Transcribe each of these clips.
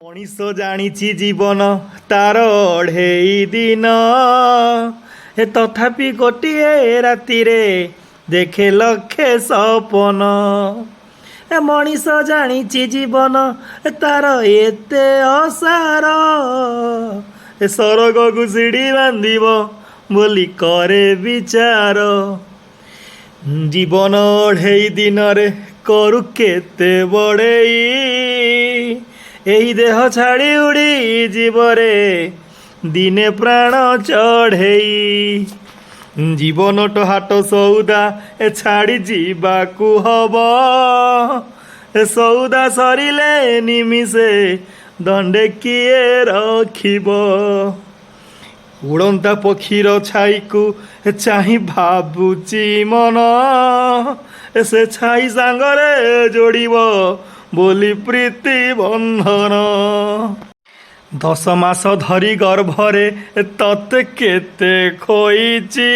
ମଣିଷ ଜାଣିଛି ଜୀବନ ତାର ଅଢ଼େଇ ଦିନ, ତଥାପି ଗୋଟିଏ ରାତିରେ ଦେଖେ ଲକ୍ଷେ ସପନ। ମଣିଷ ଜାଣିଛି ଜୀବନ ତାର ଏତେ ଅସାର, ସରଗକୁ ସିଡ଼ି ବାନ୍ଧିବ ବୋଲି କରେ ବିଚାର। ଜୀବନ ଅଢ଼େଇ ଦିନରେ କରୁ କେତେ ବଢ଼େଇ, ଏହି ଦେହ ଛାଡ଼ି ଉଡ଼ି ଜୀବରେ ଦିନେ ପ୍ରାଣ ଚଢ଼େଇ। ଜୀବନଟ ହାଟ ସଉଦା ଛାଡ଼ି ଯିବାକୁ ହବ, ସଉଦା ସରିଲେ ନିମିଷେ ଦଣ୍ଡେ କିଏ ରଖିବ। ଉଡ଼ନ୍ତା ପକ୍ଷୀର ଛାଇକୁ ଚାହିଁ ଭାବୁଛି ମନ, ସେ ଛାଇ ସାଙ୍ଗରେ ଯୋଡ଼ିବ ବୋଲି ପ୍ରୀତି ବନ୍ଧନ। 10 ମାସ ଧରି ଗର୍ଭରେ ତତେ କେତେ ଖୋଇଛି,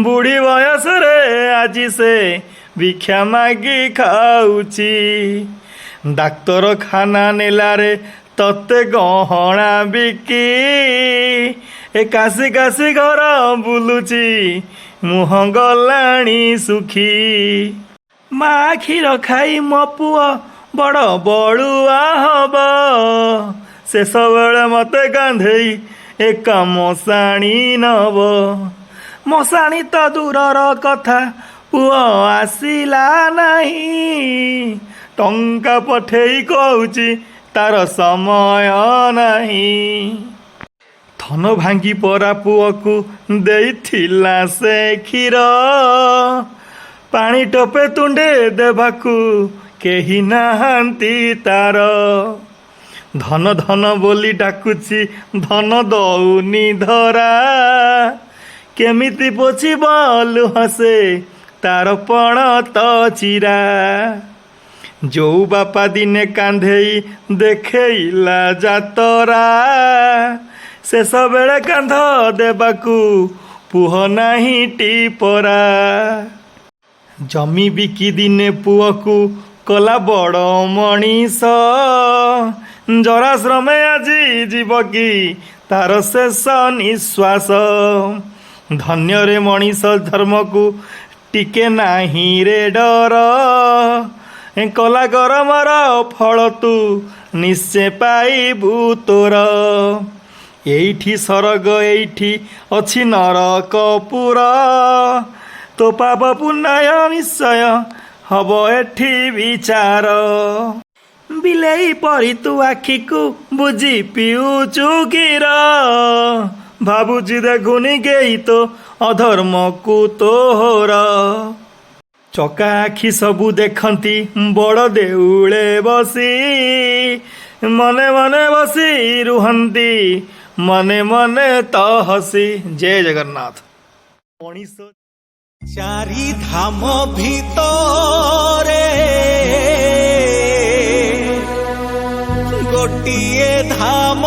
ବୁଢ଼ୀ ବୟସରେ ଆଜି ସେ ଭିକ୍ଷା ମାଗି ଖାଉଛି। ଡାକ୍ତରଖାନା ନେଲାରେ ତତେ ଗହଣା ବିକି, କାଶି କାଶି ଘର ବୁଲୁଛି ମୁହଁ ଗଲାଣି ଶୁଖି। ମା କ୍ଷୀର ଖାଇ ମୋ ପୁଅ ବଡ଼ ବଳୁଆ ହବ, ଶେଷବେଳେ ମତେ କାନ୍ଧେଇ ଏକା ମଶାଣି ନବ। ମଶାଣି ତ ଦୂରର କଥା ପୁଅ ଆସିଲା ନାହିଁ, ଟଙ୍କା ପଠେଇ କହୁଛି ତାର ସମୟ ନାହିଁ। ଧନ ଭାଙ୍ଗି ପରା ପୁଅକୁ ଦେଇଥିଲା ସେ କ୍ଷୀର, ପାଣି ଟୋପେ ତୁଣ୍ଡେ ଦେବାକୁ କେହି ନାହାନ୍ତି ତାର। ଧନ ଧନ ବୋଲି ଡାକୁଛି ଧନ ଦଉନି ଧରା, କେମିତି ପୋଛିବ ଲୁହ ସେ ତାର ପଣତ ଚିରା। ଯୋଉ ବାପା ଦିନେ କାନ୍ଧେଇ ଦେଖେଇଲା ଯାତରା, ଶେଷ ବେଳେ କାନ୍ଧ ଦେବାକୁ ପୁଅ ନାହିଁ ଟିପରା। ଜମି ବିକି ଦିନେ ପୁଅକୁ କଲା ବଡ଼ ମଣିଷ, ଜରାଶ୍ରମେ ଆଜି ଯିବ କି ତାର ଶେଷ ନିଶ୍ୱାସ। ଧନ୍ୟରେ ମଣିଷ ଧର୍ମକୁ ଟିକେ ନାହିଁ ରେ ଡର, କଲା ଗରମର ଫଳ ତୁ ନିଶ୍ଚେ ପାଇବୁ ତୋର। ଏଇଠି ସରଗ ଏଇଠି ଅଛି ନରକପୁର, ତୋ ପାପ ପୁଣ୍ୟ ନିଶ୍ଚୟ ହବ ଏଠି ବିଚାର। ବିଲେଇ ପରି ତୁ ଆଖିକୁ ବୁଝି ପିଉଛୁ କ୍ଷୀର, ଭାବୁଛି ଦେଖୁନି କେହି ତ ଅଧର୍ମକୁ ତୋର। ଚକା ଆଖି ସବୁ ଦେଖନ୍ତି ବଡ଼ ଦେଉଳେ ବସି, ମନେ ମନେ ବସି ରୁହନ୍ତି ମନେ ମନେ ତ ହସି। ଜୟ ଜଗନ୍ନାଥ। ମଣିଷ ଚାରି ଧାମ ଭିତରେ ଗୋଟିଏ ଧାମ